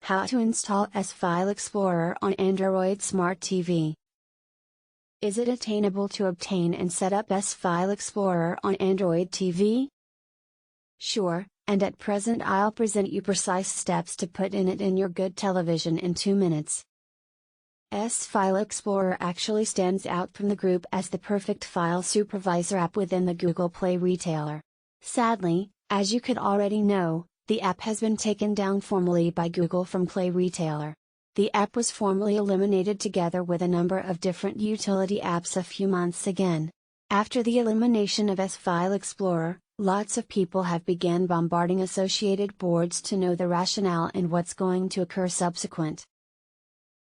How to install S-File Explorer on Android Smart TV. Is it attainable to obtain and set up S-File Explorer on Android TV? Sure, and at present I'll present you precise steps to put in it in your good television in 2 minutes. S-File Explorer actually stands out from the group as the perfect file supervisor app within the Google Play retailer. Sadly, as you could already know, the app has been taken down formally by Google from Play retailer. The app was formally eliminated together with a number of different utility apps a few months again. After the elimination of S-File Explorer, lots of people have begun bombarding associated boards to know the rationale and what's going to occur subsequent.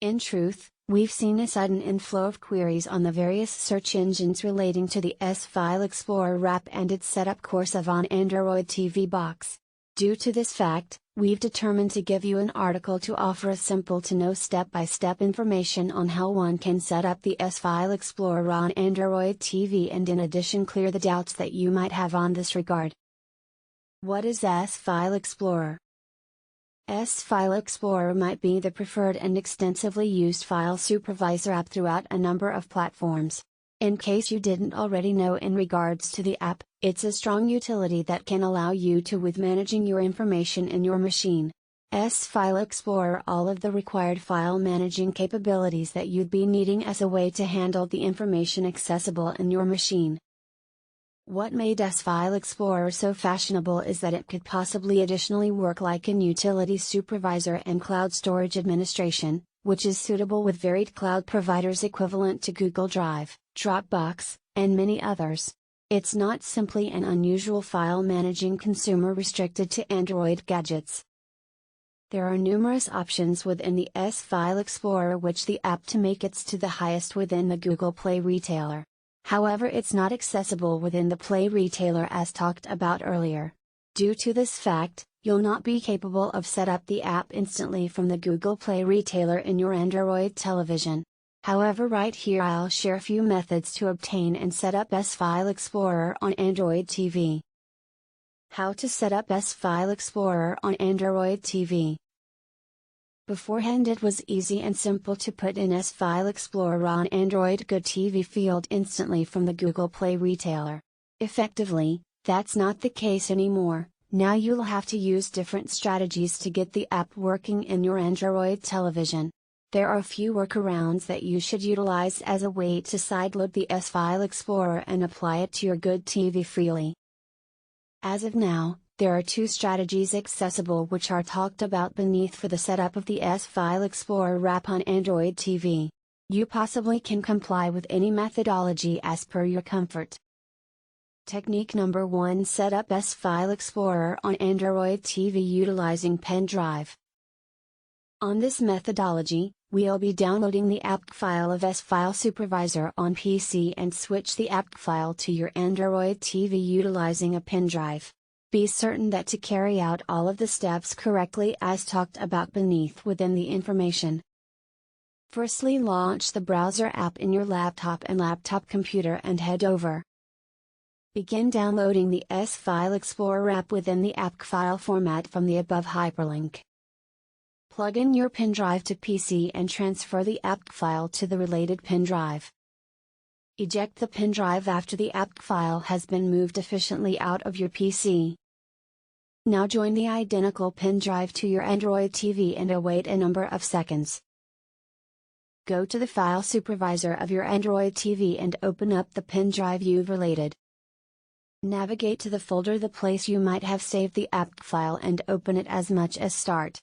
In truth, we've seen a sudden inflow of queries on the various search engines relating to the S-File Explorer app and its setup course of on Android TV box. Due to this fact, we've determined to give you an article to offer a simple to know step-by-step information on how one can set up the S-File Explorer on Android TV and in addition clear the doubts that you might have on this regard. What is S-File Explorer? S-File Explorer might be the preferred and extensively used file supervisor app throughout a number of platforms. In case you didn't already know in regards to the app, it's a strong utility that can allow you to with managing your information in your machine. S-File Explorer all of the required file managing capabilities that you'd be needing as a way to handle the information accessible in your machine. What made S-File Explorer so fashionable is that it could possibly additionally work like an utility supervisor and cloud storage administration, which is suitable with varied cloud providers equivalent to Google Drive, Dropbox, and many others. It's not simply an unusual file managing consumer restricted to Android gadgets. There are numerous options within the S-File Explorer which the app to make it to the highest within the Google Play retailer. However, it's not accessible within the Play retailer as talked about earlier. Due to this fact, you'll not be capable of set up the app instantly from the Google Play retailer in your Android television. However, right here I'll share a few methods to obtain and set up S-File Explorer on Android TV. How to set up S-File Explorer on Android TV. Beforehand it was easy and simple to put in S-File Explorer on Android Good TV field instantly from the Google Play retailer. Effectively, that's not the case anymore. Now you'll have to use different strategies to get the app working in your Android television. There are a few workarounds that you should utilize as a way to sideload the S-File Explorer and apply it to your Good TV freely. As of now, there are 2 strategies accessible which are talked about beneath for the setup of the S-File Explorer app on Android TV. You possibly can comply with any methodology as per your comfort. Technique number 1: set up S-File Explorer on Android TV utilizing pen drive. On this methodology, we'll be downloading the app file of S-File Supervisor on PC and switch the app file to your Android TV utilizing a pen drive. Be certain that to carry out all of the steps correctly as talked about beneath within the information. Firstly, launch the browser app in your laptop and laptop computer and head over. Begin downloading the S-File Explorer app within the app file format from the above hyperlink. Plug in your pen drive to PC and transfer the app file to the related pen drive. Eject the pen drive after the app file has been moved efficiently out of your PC. Now join the identical pen drive to your Android TV and await a number of seconds. Go to the file supervisor of your Android TV and open up the pen drive you've related. Navigate to the folder the place you might have saved the app file and open it as much as start.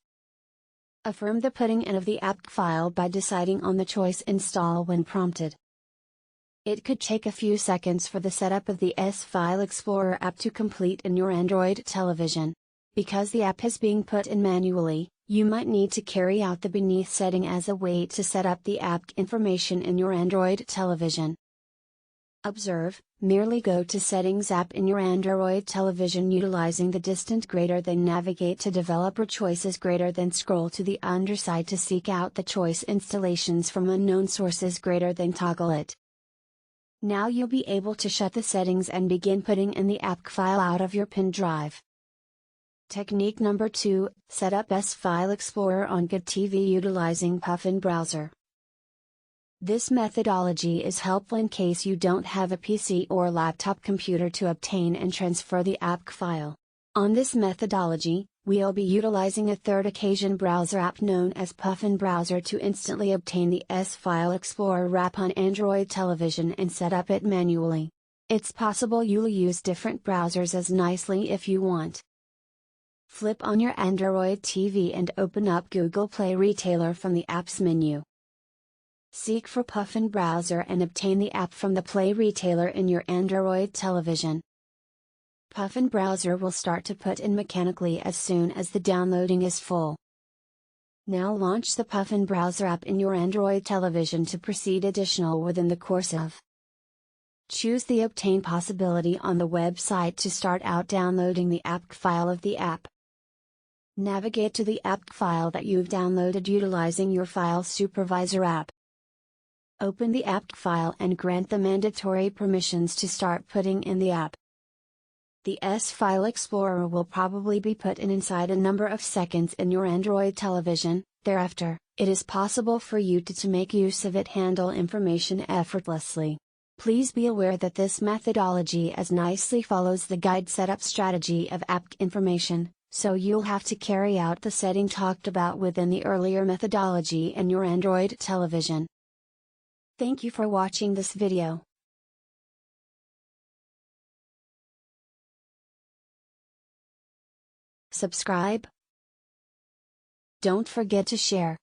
Affirm the putting in of the app file by deciding on the choice Install when prompted. It could take a few seconds for the setup of the S-File Explorer app to complete in your Android television. Because the app is being put in manually, you might need to carry out the beneath setting as a way to set up the app information in your Android television. Observe, merely go to Settings app in your Android television utilizing the distant greater than navigate to developer choices greater than scroll to the underside to seek out the choice installations from unknown sources greater than toggle it. Now you'll be able to shut the settings and begin putting in the app file out of your pen drive. Technique number 2, set up S-File Explorer on good TV utilizing Puffin browser. This methodology is helpful in case you don't have a PC or laptop computer to obtain and transfer the app file. On this methodology, we'll be utilizing a third occasion browser app known as Puffin Browser to instantly obtain the S-File Explorer app on Android television and set up it manually. It's possible you'll use different browsers as nicely if you want. Flip on your Android TV and open up Google Play Retailer from the Apps menu. Seek for Puffin Browser and obtain the app from the Play Retailer in your Android television. Puffin Browser will start to put in mechanically as soon as the downloading is full. Now launch the Puffin Browser app in your Android television to proceed additional within the course of. Choose the Obtain possibility on the website to start out downloading the app file of the app. Navigate to the app file that you've downloaded utilizing your File Supervisor app. Open the app file and grant the mandatory permissions to start putting in the app. The S-File Explorer will probably be put in inside a number of seconds in your Android television. Thereafter, it is possible for you to make use of it handle information effortlessly. Please be aware that this methodology as nicely follows the guide setup strategy of app information, so you'll have to carry out the setting talked about within the earlier methodology in your Android television. Thank you for watching this video. Subscribe. Don't forget to share.